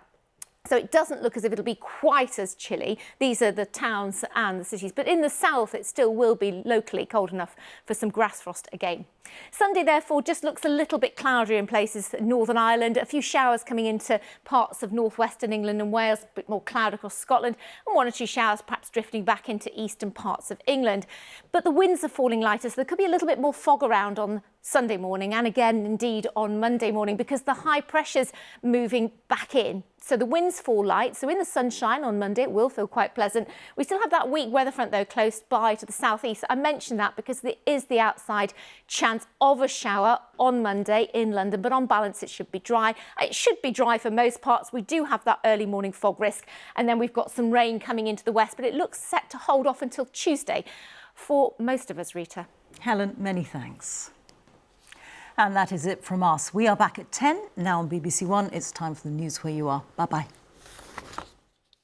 So it doesn't look as if it'll be quite as chilly. These are the towns and the cities. But in the south, it still will be locally cold enough for some grass frost again. Sunday, therefore, just looks a little bit cloudier in places in Northern Ireland. A few showers coming into parts of northwestern England and Wales, a bit more cloud across Scotland, and 1 or 2 showers perhaps drifting back into eastern parts of England. But the winds are falling lighter, so there could be a little bit more fog around on Sunday morning and again, indeed, on Monday morning, because the high pressure's moving back in. So the winds fall light. So in the sunshine on Monday, it will feel quite pleasant. We still have that weak weather front, though, close by to the southeast. I mentioned that because there is the outside chance of a shower on Monday in London, but on balance, it should be dry. It should be dry for most parts. We do have that early morning fog risk, and then we've got some rain coming into the west, but it looks set to hold off until Tuesday for most of us, Rita. Helen, many thanks. And that is it from us. We are back at 10 now on BBC One. It's time for the news where you are. Bye-bye.